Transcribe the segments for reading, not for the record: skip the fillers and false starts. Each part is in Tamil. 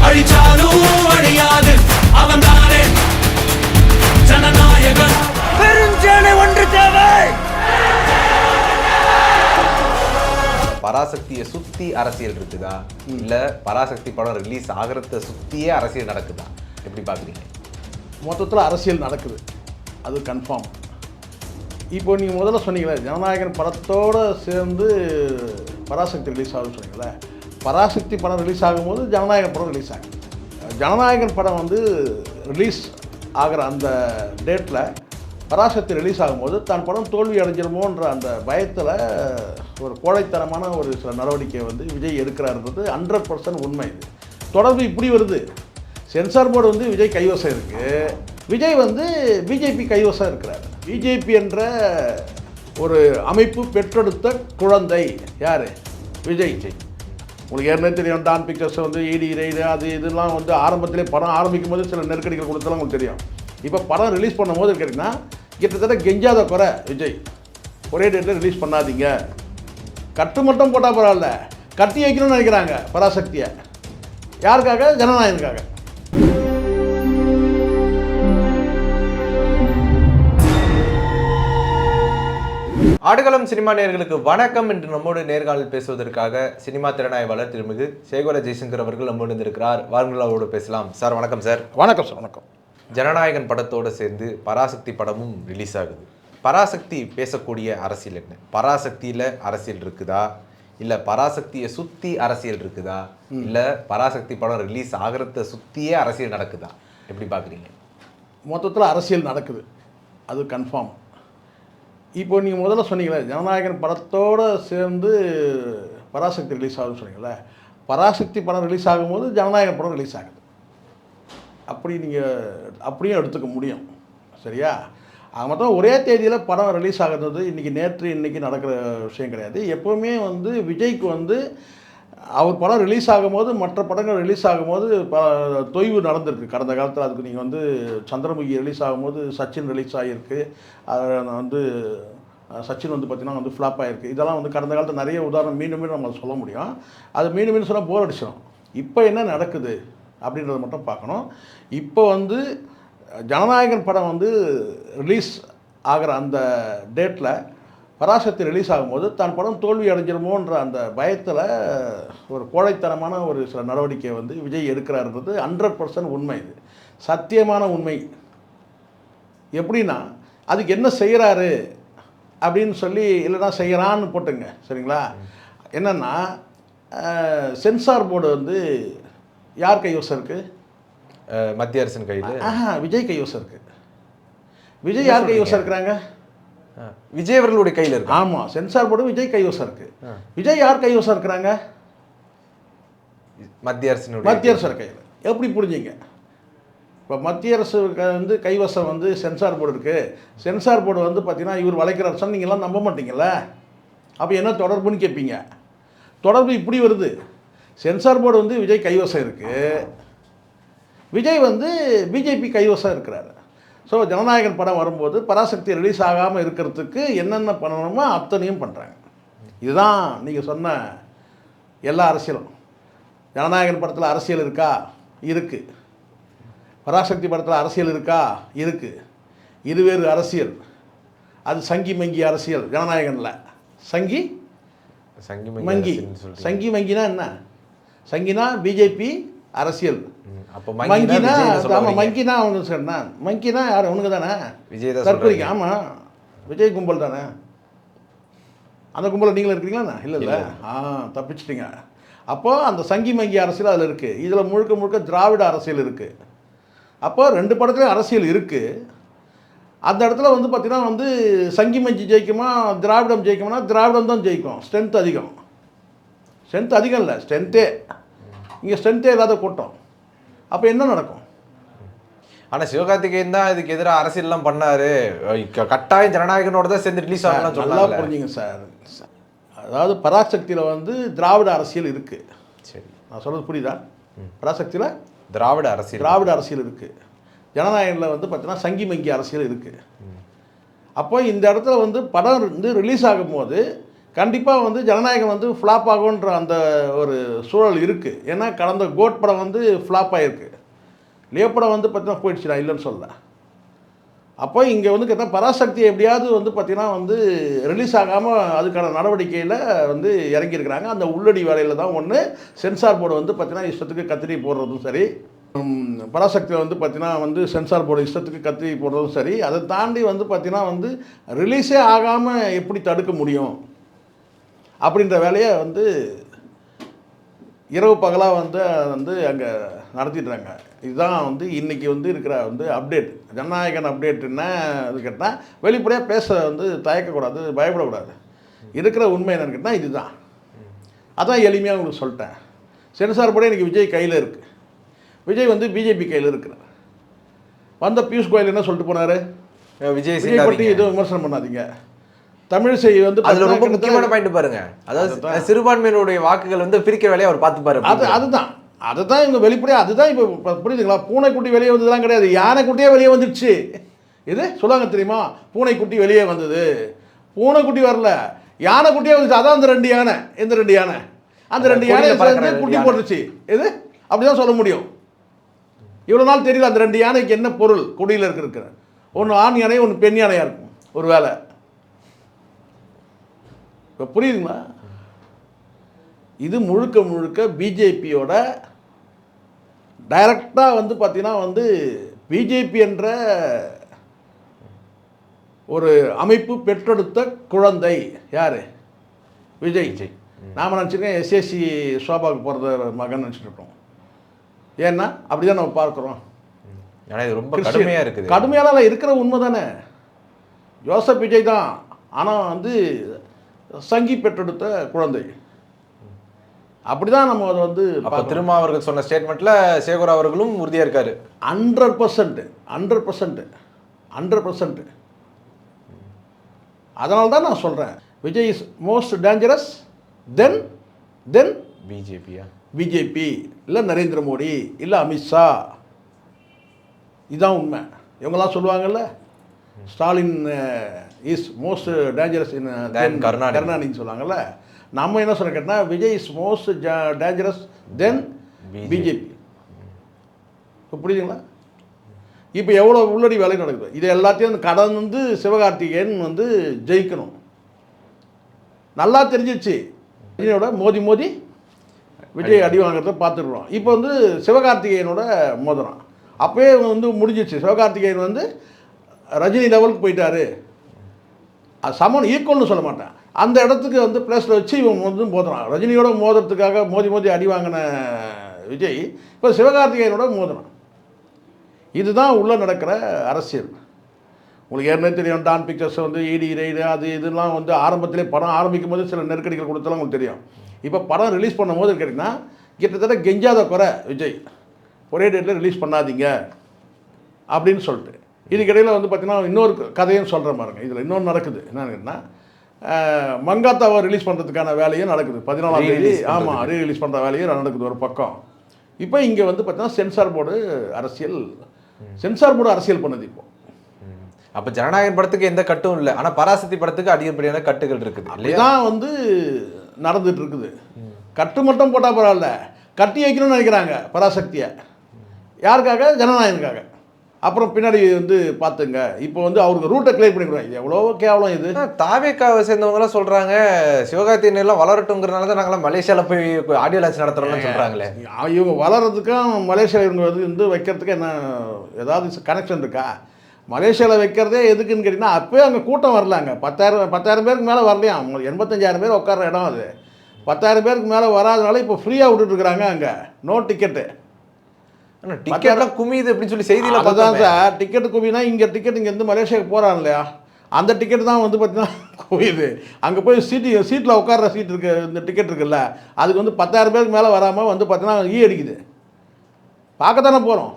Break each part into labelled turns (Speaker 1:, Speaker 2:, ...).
Speaker 1: அழிச்சாலும் அழியாது அவன் தானே ஜனநாயகன். பெருஞ்சேனை ஒன்று தேவை.
Speaker 2: பராசக்தியை சுத்தி அரசியல் இருக்குதா இல்ல பராசக்தி படம் ரிலீஸ் ஆகிறத சுத்தியே அரசியல் நடக்குதா, எப்படி பாக்குறீங்க?
Speaker 3: மொத்தத்தில் அரசியல் நடக்குது, அது கன்ஃபார்ம். இப்போ நீங்கள் முதல்ல சொன்னீங்களே ஜனநாயகன் படத்தோடு சேர்ந்து பராசக்தி ரிலீஸ் ஆகுதுன்னு சொன்னீங்களே, பராசக்தி படம் ரிலீஸ் ஆகும்போது ஜனநாயகன் படம் ரிலீஸ் ஆகுது. ஜனநாயகன் படம் வந்து ரிலீஸ் ஆகிற அந்த டேட்டில் பராசக்தி ரிலீஸ் ஆகும்போது தான் படம் தோல்வி அடைஞ்சிருமோன்ற அந்த பயத்தில் ஒரு கோழைத்தனமான ஒரு சில நடவடிக்கை வந்து விஜய் எடுக்கிறாருன்றது 100% உண்மை. இது தொடர்பு இப்படி வருது. சென்சார் போர்டு வந்து விஜய் கைவசம் இருக்குது, விஜய் வந்து பிஜேபி கைவசம் இருக்கிறார். பிஜேபி என்ற ஒரு அமைப்பு பெற்றெடுத்த குழந்தை யார்? விஜய். உங்களுக்கு ஏற்கனவே தெரியும், டான் பிக்சர்ஸ் வந்து ஈடி ரெய்டு அது இதெல்லாம் வந்து ஆரம்பத்திலே படம் ஆரம்பிக்கும் போது சில நெருக்கடிகள் கொடுத்தாலும் உங்களுக்கு தெரியும். இப்போ படம் ரிலீஸ் பண்ணும்போது கேட்டிங்கன்னா கிட்டத்தட்ட கெஞ்சாத குறை விஜய், ஒரே டேட்டில் ரிலீஸ் பண்ணாதீங்க, கட்டு மட்டும் போட்டால் பரவாயில்ல, கட்டி வைக்கணும்னு நினைக்கிறாங்க பராசக்தியை. யாருக்காக? ஜனநாயகனுக்காக.
Speaker 2: ஆடுகளம் சினிமா நேயர்களுக்கு வணக்கம். என்று நம்மோடு நேர்காணல் பேசுவதற்காக சினிமா திறனாய்வாளர் திருமிகு சேகோல ஜெய்சங்கர் அவர்கள் நம்மோடு இருந்திருக்கிறார். வாருங்களோடு பேசலாம். சார் வணக்கம். சார்
Speaker 3: வணக்கம். சார் வணக்கம்.
Speaker 2: ஜனநாயகன் படத்தோடு சேர்ந்து பராசக்தி படமும் ரிலீஸ் ஆகுது. பராசக்தி பேசக்கூடிய அரசியல் என்ன? பராசக்தியில் அரசியல் இருக்குதா இல்லை பராசக்தியை சுற்றி அரசியல் இருக்குதா இல்லை பராசக்தி படம் ரிலீஸ் ஆகிறத சுற்றியே அரசியல் நடக்குதா, எப்படி பார்க்குறீங்க?
Speaker 3: மொத்தத்தில் அரசியல் நடக்குது, அது கன்ஃபார்ம். இப்போ நீங்கள் முதல்ல சொன்னீங்களே ஜனநாயகன் படத்தோடு சேர்ந்து பராசக்தி ரிலீஸ் ஆகுதுன்னு சொன்னீங்களே, பராசக்தி படம் ரிலீஸ் ஆகும்போது ஜனநாயகன் படம் ரிலீஸ் ஆகுது. அப்படி நீங்கள் அப்படியும் எடுத்துக்க முடியும், சரியா? மொத்தம் ஒரே தேதியில் படம் ரிலீஸ் ஆகிறது இன்றைக்கி நடக்கிற விஷயம் கிடையாது. எப்போவுமே வந்து விஜய்க்கு வந்து அவர் படம் ரிலீஸ் ஆகும்போது மற்ற படங்கள் ரிலீஸ் ஆகும்போது தொய்வு நடந்திருக்கு கடந்த காலத்தில். அதுக்கு நீங்கள் வந்து சந்திரமுகி ரிலீஸ் ஆகும்போது சச்சின் ரிலீஸ் ஆகியிருக்கு, அதில் வந்து சச்சின் வந்து பார்த்திங்கன்னா வந்து ஃப்ளாப் ஆகிருக்கு. இதெல்லாம் வந்து கடந்த காலத்தில் நிறைய உதாரணம் மீண்டும் நம்ம சொல்ல முடியும். அது மீண்டும் சொன்னால் போர் அடிச்சிடும். இப்போ என்ன நடக்குது அப்படின்றத மட்டும் பார்க்கணும். இப்போ வந்து ஜனநாயகன் படம் வந்து ரிலீஸ் ஆகிற அந்த டேட்டில் பராசக்தி ரிலீஸ் ஆகும்போது தான் படம் தோல்வி அடைஞ்சிருமோன்ற அந்த பயத்தில் ஒரு கோழைத்தனமான ஒரு சில நடவடிக்கை வந்து விஜய் எடுக்கிறாருன்றது 100% உண்மை. இது சத்தியமான உண்மை. எப்படின்னா அதுக்கு என்ன செய்கிறாரு அப்படின்னு சொல்லி இல்லைனா செய்கிறான்னு போட்டுங்க, சரிங்களா? என்னென்னா சென்சார் போர்டு வந்து யார் கைவசம் இருக்குது?
Speaker 2: மத்திய அரசின் கையில்.
Speaker 3: விஜய் கைவசம் இருக்குது. விஜய் யார் கைவசம் இருக்கிறாங்க?
Speaker 2: விஜய் அவர்களுடைய கையில் இருக்கு.
Speaker 3: ஆமாம், சென்சார் போர்டு விஜய் கைவசம் இருக்குது. விஜய் யார் கைவசம் இருக்கிறாங்க?
Speaker 2: மத்திய அரசு
Speaker 3: கையில். எப்படி புரிஞ்சிங்க? இப்போ மத்திய அரசு வந்து கைவசம் வந்து சென்சார் போர்டு இருக்குது. சென்சார் போர்டு வந்து பார்த்தீங்கன்னா இவர் வளைக்கிற அரசன் நீங்கள்லாம் நம்ப மாட்டீங்கல்ல. அப்போ என்ன தொடர்புன்னு கேட்பீங்க. தொடர்பு இப்படி வருது. சென்சார் போர்டு வந்து விஜய் கைவசம் இருக்குது, விஜய் வந்து பிஜேபி கைவசம் இருக்கிறாரு. ஸோ ஜனநாயகன் படம் வரும்போது பராசக்தி ரிலீஸ் ஆகாமல் இருக்கிறதுக்கு என்னென்ன பண்ணணுமோ அத்தனையும் பண்ணுறாங்க. இதுதான் நீங்கள் சொன்ன எல்லா அரசியலும். ஜனநாயகன் படத்தில் அரசியல் இருக்கா? இருக்குது. பராசக்தி படத்தில் அரசியல் இருக்கா? இருக்குது. இது வேறு அரசியல். அது சங்கி மங்கி அரசியல். ஜனநாயகனில் சங்கி மங்கி. சங்கி மங்கினா என்ன? சங்கினா பிஜேபி அரசியல். மங்கினா ஆமாம், மங்கினா அவங்க சொன்னா மங்கினா யார்? அவனுக்கு தானே
Speaker 2: விஜய்
Speaker 3: தற்கொலைக்கு. ஆமாம், விஜய் கும்பல் தானே. அந்த கும்பலில் நீங்களும் இருக்கிறீங்களா? இல்லை. தப்பிச்சிட்டிங்க. அப்போது அந்த சங்கி மங்கி அரசியல் அதில் இருக்குது. இதில் முழுக்க திராவிட அரசியல் இருக்குது. அப்போ 2 படத்துலையும் அரசியல் இருக்குது. அந்த இடத்துல வந்து பார்த்திங்கன்னா வந்து சங்கி மஞ்சி ஜெயிக்குமா திராவிடம் ஜெயிக்கும்னா திராவிடம் தான் ஜெயிக்கும். ஸ்ட்ரென்த் அதிகம் இல்லை, ஸ்ட்ரென்த்தே. இங்கே ஸ்ட்ரென்த்தே இல்லாத கூட்டம். அப்போ என்ன நடக்கும்?
Speaker 2: ஆனால் சிவகார்த்திகேயன் தான் இதுக்கு எதிராக அரசியல்லாம் பண்ணார். கட்டாயம் ஜனநாயகனோட தான் சேர்ந்து ரிலீஸ் ஆகலாம்.
Speaker 3: நல்லா புரிஞ்சுங்க சார். அதாவது பராசக்தியில் வந்து திராவிட அரசியல் இருக்குது.
Speaker 2: சரி,
Speaker 3: நான் சொல்கிறது புரியுதா? பராசக்தியில்
Speaker 2: திராவிட
Speaker 3: அரசியல் இருக்குது. ஜனநாயகனில் வந்து பார்த்தீங்கன்னா சங்கி மங்கி அரசியல் இருக்குது. அப்போ இந்த இடத்துல வந்து படம் வந்து ரிலீஸ் ஆகும்போது கண்டிப்பாக வந்து ஜனநாயகம் வந்து ஃப்ளாப் ஆகுன்ற அந்த ஒரு சூழல் இருக்குது. ஏன்னா கடந்த கோட் படம் வந்து ஃப்ளாப் ஆகிருக்கு. லியோ படம் வந்து பார்த்தீங்கன்னா போயிடுச்சு, நான் இல்லைன்னு சொல்லலை. அப்போ இங்கே வந்து கேட்டால் பராசக்தி எப்படியாவது வந்து பார்த்திங்கன்னா வந்து ரிலீஸ் ஆகாமல் அதுக்கான நடவடிக்கையில் வந்து இறங்கியிருக்கிறாங்க. அந்த உள்ளடி வேலையில் தான் ஒன்று. சென்சார் போர்டு வந்து பார்த்திங்கன்னா இஷ்டத்துக்கு கத்திரி போடுறதும் சரி, பராசக்தியில் வந்து பார்த்திங்கன்னா வந்து சென்சார் போர்டு இஷ்டத்துக்கு கத்திரி போடுறதும் சரி. அதை தாண்டி வந்து பார்த்திங்கன்னா வந்து ரிலீஸே ஆகாமல் எப்படி தடுக்க முடியும் அப்படின்ற வேலையை வந்து இரவு பகலாக வந்து அங்கே நடத்திட்டுறாங்க. இதுதான் வந்து இன்றைக்கி வந்து இருக்கிற வந்து அப்டேட். ஜனநாயகன் அப்டேட் என்ன அது கேட்டால் வெளிப்படையாக பேச வந்து தயக்கக்கூடாது, பயப்படக்கூடாது. இருக்கிற உண்மை என்னன்னு கேட்டால் இதுதான். அதான் எளிமையாக உங்களுக்கு சொல்லிட்டேன். சென்சார் போர்டு இன்றைக்கி விஜய் கையில் இருக்குது. விஜய் வந்து பிஜேபி கையில் இருக்கிறார். வந்த பியூஷ் கோயல் என்ன சொல்லிட்டு போனார்? விஜய் பற்றி எதுவும் விமர்சனம் பண்ணாதீங்க. தமிழிசை வந்து
Speaker 2: அதில் ரொம்ப முக்கியமான பாயிண்ட் பாருங்க. அதாவது சிறுபான்மையினுடைய வாக்குகள் வந்து பிரிக்க வேலையை அவர் பார்த்துப்பாரு.
Speaker 3: அதுதான் இவங்க வெளிப்படையாக அதுதான் இப்போ புரியுதுங்களா? பூனைக்குட்டி வெளியே வந்ததுலாம் கிடையாது, யானைக்குட்டியே வெளியே வந்துடுச்சு. இது சொல்லுவாங்க தெரியுமா? பூனைக்குட்டி வெளியே வந்தது, பூனைக்குட்டி வரல, யானைக்குட்டியே வந்துச்சு. அதான் அந்த 2 யானை. எந்த 2 யானை? அந்த 2 யானை குட்டி போட்டுருச்சு. இது அப்படிதான் சொல்ல முடியும். இவ்வளோ நாள் தெரியல அந்த 2 யானைக்கு என்ன பொருள் குடியில் இருக்கிற. ஒன்று ஆண் யானை, ஒன்று பெண் யானையாக இருக்கும் ஒரு வேலை. இப்போ புரியுதுங்களா? இது முழுக்க முழுக்க பிஜேபியோட டைரக்டாக வந்து பார்த்திங்கன்னா வந்து பிஜேபி என்ற ஒரு அமைப்பு பெற்றெடுத்த குழந்தை யார்? விஜய். நாம் நினச்சிருக்கேன் எஸ்எஸ்சி சோபாவுக்கு போகிறத மகன் நினச்சிட்டு இருக்கோம். ஏன்னா அப்படி தான் நம்ம பார்க்குறோம்.
Speaker 2: ஆனால் இது ரொம்ப கடுமையாக இருக்குது.
Speaker 3: கடுமையால இருக்கிற உண்மை தானே. ஜோசப் விஜய் தான், ஆனால் வந்து சங்கி பெற்றெடுத்த குழந்தை. அப்படி தான் நம்ம அதை வந்து
Speaker 2: திரும்ப அவர்கள் சொன்ன ஸ்டேட்மெண்ட்டில் சேகர் அவர்களும் உறுதியாக இருக்கார். 100%. அதனால தான் நான் சொல்கிறேன் Vijay is most dangerous than BJP இல்லை நரேந்திர மோடி இல்லை அமித்ஷா. இதுதான் உண்மை. இவங்கெல்லாம் சொல்லுவாங்கல்ல, Stalin is most dangerous in கருணாநிதினு சொல்லுவாங்கல்ல. நம்ம என்ன சொல்ல கேட்டால் Vijay is most dangerous than BJP. இப்போ புரியுதுங்களா? இப்போ எவ்வளோ உள்ளடி வேலை நடக்குது. இது எல்லாத்தையும் கடந்து சிவகார்த்திகேயன் வந்து ஜெயிக்கணும். நல்லா தெரிஞ்சிச்சு. விஜயோட மோதி விஜய் அடி வாங்கிறத பார்த்துருக்குறோம். இப்போ வந்து சிவகார்த்திகேயனோட மோதிரம் அப்போயே வந்து முடிஞ்சிச்சு. சிவகார்த்திகேயன் வந்து ரஜினி லெவலுக்கு போயிட்டாரு. அது சமன் ஈக்குவல்னு சொல்ல மாட்டேன். அந்த இடத்துக்கு வந்து பிளேஸில் வச்சு இவன் வந்து மோதுறான். ரஜினியோட மோதுறதுக்காக மோதி அடி வாங்கின விஜய் இப்போ சிவகார்த்திகேயனோட மோதிரம். இதுதான் உள்ளே நடக்கிற அரசியல். உங்களுக்கு ஏற்கனவே தெரியும், டான் பிக்சர்ஸ் வந்து இடி ரைடு அது இதெல்லாம் வந்து ஆரம்பத்திலே படம் ஆரம்பிக்கும் போது சில நெருக்கடிகள் கொடுத்தாலும் உங்களுக்கு தெரியும். இப்போ படம் ரிலீஸ் பண்ணும் போது கேட்டிங்கன்னா கிட்டத்தட்ட கெஞ்சாத குறை விஜய் ஒரே டேட்டில் ரிலீஸ் பண்ணாதீங்க அப்படின்னு சொல்லிட்டு. இதுக்கிடையில் வந்து பார்த்திங்கன்னா இன்னொரு கதையும் சொல்கிறேன் பாருங்க. இதில் இன்னொன்று நடக்குது. என்னன்னு கேட்டால் மங்காத்தாவை ரிலீஸ் பண்ணுறதுக்கான வேலையும் நடக்குது. 14ஆம் தேதி ஆமாம் ரீரிலீஸ் பண்ணுற வேலையும் நடக்குது ஒரு பக்கம். இப்போ இங்கே வந்து பார்த்தீங்கன்னா சென்சார் போர்டு அரசியல் பண்ணுது. இப்போ அப்போ ஜனநாயகன் படத்துக்கு எந்த கட்டும் இல்லை, ஆனால் பராசக்தி படத்துக்கு அதிகப்படியான கட்டுகள் இருக்குது.
Speaker 3: இதுதான் வந்து நடந்துட்டு இருக்குது. கட்டு மட்டும் போட்டால் பரவாயில்ல, கட்டி வைக்கணும்னு நினைக்கிறாங்க பராசக்தியை. யாருக்காக? ஜனநாயகனுக்காக. அப்புறம் பின்னாடி வந்து பார்த்துங்க இப்போ வந்து அவருக்கு ரூட்டை கிளியர் பண்ணிக்கிறாங்க. எவ்வளோ கேவலம் இது.
Speaker 2: தாவேக்காவை சேர்ந்தவங்களாம் சொல்கிறாங்க சிவகார்த்திகேயன் எல்லாம் வளரட்டுங்கிறனால தான் நாங்களாம் மலேசியாவில் போய் ஆடியோ லான்ச் நடத்துகிறோம்னு சொல்கிறாங்களே.
Speaker 3: இவங்க வளர்கிறதுக்கும் மலேசியாவில் இவங்க வந்து வைக்கிறதுக்கு என்ன ஏதாவது கனெக்ஷன் இருக்கா? மலேசியாவில் வைக்கிறதே எதுக்குன்னு கேட்டிங்கன்னா அப்போயே அங்கே கூட்டம் வரலாங்க. 10,000 பேருக்கு மேலே வரலையாம். 85,000 பேர் உட்கார இடம் அது. 10,000 பேருக்கு மேலே வராதனால இப்போ ஃப்ரீயாக விட்டுட்டுருக்குறாங்க. அங்கே நோ டிக்கெட்டு.
Speaker 2: டிக்கெட்லாம் குமியுது அப்படின்னு சொல்லி செய்தியில்
Speaker 3: அதுதான் சார். டிக்கெட்டு குமினா இங்கே டிக்கெட் இங்கேருந்து மலேசியாவுக்கு போகிறான் இல்லையா, அந்த டிக்கெட் தான் வந்து பார்த்தீங்கன்னா குவியுது. அங்கே போய் சீட்டில் உட்கார்ற சீட் இருக்கு, இந்த டிக்கெட் இருக்குல்ல, அதுக்கு வந்து 10,000 பேருக்கு மேலே வராமல் வந்து பார்த்தீங்கன்னா அடிக்குது. பார்க்கத்தானே போகிறோம்.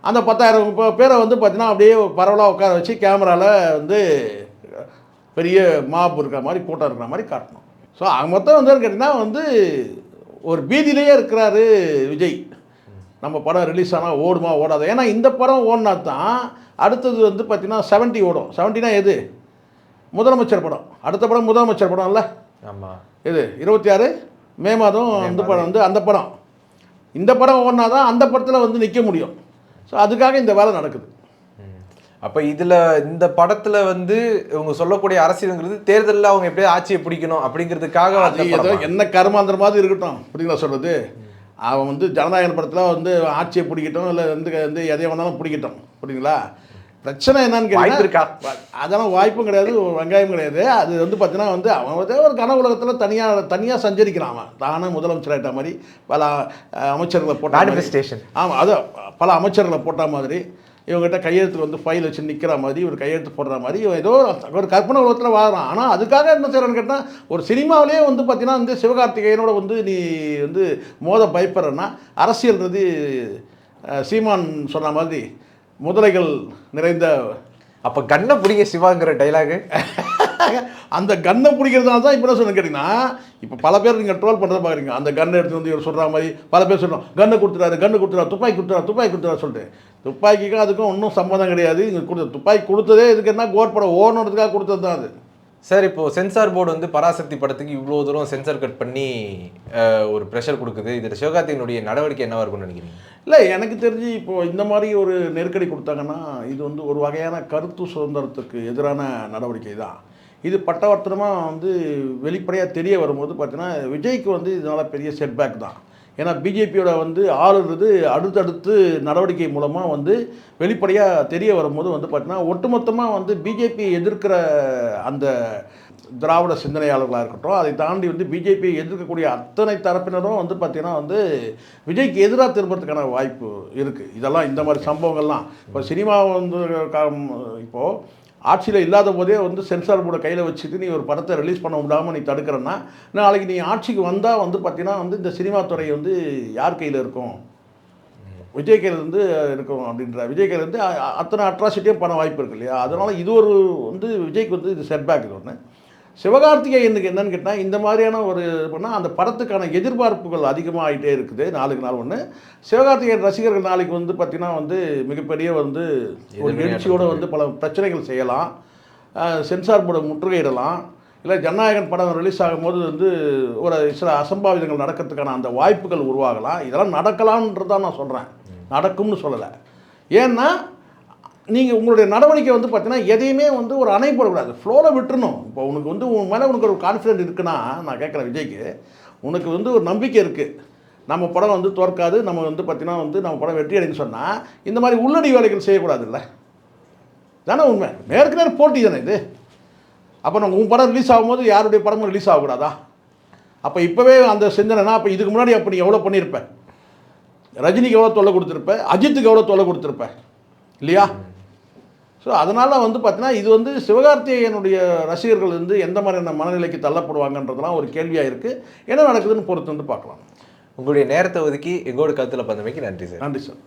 Speaker 3: அந்த 10,000 பேரை வந்து பார்த்தீங்கன்னா அப்படியே பரவலாக உட்கார வச்சு கேமராவில் வந்து பெரிய மாப் இருக்கிற மாதிரி கூட்டம் இருக்கிற மாதிரி காட்டணும். ஸோ மொத்தம் வந்து கேட்டிங்கன்னா வந்து ஒரு பீதியிலேயே இருக்கிறாரு விஜய். நம்ம படம் ரிலீஸ் ஆனால் ஓடுமா ஓடாது. ஏன்னா இந்த படம் ஓடினா தான் அடுத்தது வந்து பார்த்திங்கன்னா 70 ஓடும். 70னா எது? முதலமைச்சர் படம். அடுத்த படம் முதலமைச்சர் படம் இல்லை.
Speaker 2: ஆமாம்.
Speaker 3: இது 26 மே மாதம் இந்த படம் வந்து அந்த படம் இந்த படம் ஓடினா தான் அந்த படத்தில் வந்து நிற்க முடியும். ஸோ அதுக்காக இந்த வேலை நடக்குது.
Speaker 2: அப்போ இதில் இந்த படத்தில் வந்து இவங்க சொல்லக்கூடிய அரசியலுங்கிறது தேர்தலில் அவங்க எப்படியாவது ஆட்சியை பிடிக்கணும் அப்படிங்கிறதுக்காக
Speaker 3: அது ஏதோ என்ன கருமாந்திர மாதிரி இருக்கட்டும் அப்படிங்களா சொல்கிறது. அவன் வந்து ஜனநாயகன் படத்தில் வந்து ஆட்சியை பிடிக்கட்டும், இல்லை வந்து எதை வேணாலும் பிடிக்கட்டும் அப்படிங்களா. பிரச்சனை என்னன்னு கேட்டீங்கன்னா அதெல்லாம் வாய்ப்பும் கிடையாது, வெங்காயம் கிடையாது. அது வந்து பார்த்தீங்கன்னா வந்து அவன் வந்து ஒரு கன உலகத்தில் தனியாக சஞ்சரிக்கிறான். அவன் தானே முதலமைச்சர் ஆகிட்ட மாதிரி பல அமைச்சர்களை போட்ட
Speaker 2: ஸ்டேஷன்.
Speaker 3: ஆமாம், அது பல அமைச்சர்களை போட்ட மாதிரி இவங்ககிட்ட கையெழுத்து வந்து ஃபைல் வச்சு நிற்கிற மாதிரி ஒரு கையெழுத்து போடுற மாதிரி இவன் ஏதோ ஒரு கற்பனை உலகத்தில் வாழறான். ஆனால் அதுக்காக என்ன செய்கிறான்னு கேட்டால் ஒரு சினிமாவிலே வந்து பார்த்தீங்கன்னா வந்து சிவகார்த்திகேயனோட வந்து நீ வந்து மோத பயப்படுறன்னா அரசியல்ன்றது சீமான் சொன்ன மாதிரி முதலைகள் நிறைந்த
Speaker 2: அப்போ கண்ணை பிடிங்க சிவாங்கிற டைலாகு
Speaker 3: அந்த கன்னை பிடிக்கிறதுனால தான் இப்போ என்ன சொன்ன கேட்டிங்கன்னா இப்போ பல பேர் நீங்கள் ட்ரோல் பண்ணுறத பார்க்குறீங்க. அந்த கன்னை எடுத்து வந்து இவர் சொல்கிற மாதிரி பல பேர் சொல்கிறோம் கன்னை கொடுத்துறாரு துப்பாக்கி கொடுத்துறா சொல்லிட்டு. துப்பாக்கிக்கும் அதுக்கும் ஒன்றும் சம்மந்தம் கிடையாது. இங்கே கொடுத்த துப்பாக்கி கொடுத்ததே இதுக்கு என்ன கோட் படம் ஓடணுன்றதுக்காக கொடுத்தது தான் அது.
Speaker 2: சார், இப்போது சென்சார் போர்டு வந்து பராசக்தி படத்துக்கு இவ்வளோ தூரம் சென்சார் கட் பண்ணி ஒரு ப்ரெஷர் கொடுக்குது. இதில் சிவகார்த்திகனுடைய நடவடிக்கை என்னவாக இருக்கும்னு நினைக்கிறீங்க?
Speaker 3: இல்லை, எனக்கு தெரிஞ்சு இப்போது இந்த மாதிரி ஒரு நெருக்கடி கொடுத்தாங்கன்னா இது வந்து ஒரு வகையான கருத்து சுதந்திரத்துக்கு எதிரான நடவடிக்கை தான். இது பட்டவர்த்தனமாக வந்து வெளிப்படையாக தெரிய வரும்போது பார்த்தீங்கன்னா விஜய்க்கு வந்து இதனால் பெரிய செட்பேக் தான். ஏன்னா பிஜேபியோட வந்து ஆளுறது அடுத்தடுத்து நடவடிக்கை மூலமாக வந்து வெளிப்படையாக தெரிய வரும்போது வந்து பார்த்தீங்கன்னா ஒட்டுமொத்தமாக வந்து பிஜேபியை எதிர்க்கிற அந்த திராவிட சிந்தனையாளர்களாக இருக்கட்டும், அதை தாண்டி வந்து பிஜேபியை எதிர்க்கக்கூடிய அத்தனை தரப்பினரும் வந்து பார்த்திங்கன்னா வந்து விஜய்க்கு எதிராக திரும்புறதுக்கான வாய்ப்பு இருக்குது. இதெல்லாம் இந்த மாதிரி சம்பவங்கள்லாம் இப்போ சினிமா வந்து இப்போது ஆட்சியில் இல்லாத போதே வந்து சென்சார் போர்டை கையில் வச்சுட்டு நீ ஒரு படத்தை ரிலீஸ் பண்ண விடாமல் நீ தடுக்கிறன்னா நாளைக்கு நீ ஆட்சிக்கு வந்தால் வந்து பார்த்தீங்கன்னா வந்து இந்த சினிமா துறை வந்து யார் கையில் இருக்கும்? விஜய் கையிலேருந்து இருக்கும் அப்படின்ற விஜய் கையிலேருந்து அத்தனை அட்ராசிட்டியும் பண்ண வாய்ப்பு இருக்கு இல்லையா. அதனால் இது ஒரு வந்து விஜய்க்கு வந்து இது செட்பேக். இது ஒன்று. சிவகார்த்திகேயனுக்கு என்னன்னு கேட்டால் இந்த மாதிரியான ஒரு பண்ணால் அந்த படத்துக்கான எதிர்பார்ப்புகள் அதிகமாக ஆகிட்டே இருக்குது நாளுக்கு நாள். ஒன்று சிவகார்த்திகேயன் ரசிகர்கள் நாளைக்கு வந்து பார்த்திங்கன்னா வந்து மிகப்பெரிய வந்து ஒரு எழுச்சியோடு வந்து பல பிரச்சனைகள் செய்யலாம், சென்சார் போர்டை முற்றுகையிடலாம், இல்லை ஜனநாயகன் படம் ரிலீஸ் ஆகும்போது வந்து ஒரு சில அசம்பாவிதங்கள் நடக்கிறதுக்கான அந்த வாய்ப்புகள் உருவாகலாம். இதெல்லாம் நடக்கலான்றதான் நான் சொல்கிறேன், நடக்கும்னு சொல்லலை. ஏன்னா நீங்கள் உங்களுடைய நடவடிக்கை வந்து பார்த்தீங்கன்னா எதையுமே வந்து ஒரு அணை போடக்கூடாது, ஃப்ளோவில் விட்டுறணும். இப்போ உனக்கு வந்து உன் மேலே உனக்கு ஒரு கான்ஃபிடென்ட் இருக்குன்னா, நான் கேட்குறேன் விஜய்க்கு, உனக்கு வந்து ஒரு நம்பிக்கை இருக்குது நம்ம படம் வந்து தோற்காது, நம்ம வந்து பார்த்தீங்கன்னா வந்து நம்ம படம் வெற்றி அடைன்னு சொன்னால் இந்த மாதிரி உள்ளடி வேலைகள் செய்யக்கூடாது இல்லை தானே உண்மை. நேருக்கு நேரம் போட்டி தானே இது. அப்போ நம்ம உன் படம் ரிலீஸ் ஆகும்போது யாருடைய படமும் ரிலீஸ் ஆகக்கூடாதா? அப்போ இப்போவே அந்த சிந்தனைனா அப்போ இதுக்கு முன்னாடி அப்போ நீ எவ்வளோ பண்ணியிருப்பேன்? ரஜினிக்கு எவ்வளோ தொல்லை கொடுத்துருப்பேன், அஜித்துக்கு எவ்வளோ தொல்லை கொடுத்துருப்பேன் இல்லையா? ஸோ அதனால் வந்து பார்த்தீங்கன்னா இது வந்து சிவகார்த்திகேயனுடைய ரசிகர்கள் வந்து எந்த மாதிரியான மனநிலைக்கு தள்ளப்படுவாங்கன்றதுலாம் ஒரு கேள்வியாக இருக்குது. என்ன நடக்குதுன்னு பொறுத்து வந்து பார்க்கலாம்.
Speaker 2: உங்களுடைய நேரத்தை ஒதுக்கி எங்களோட கருத்தில் பந்தமைக்கு நன்றி சார்.
Speaker 3: நன்றி சார்.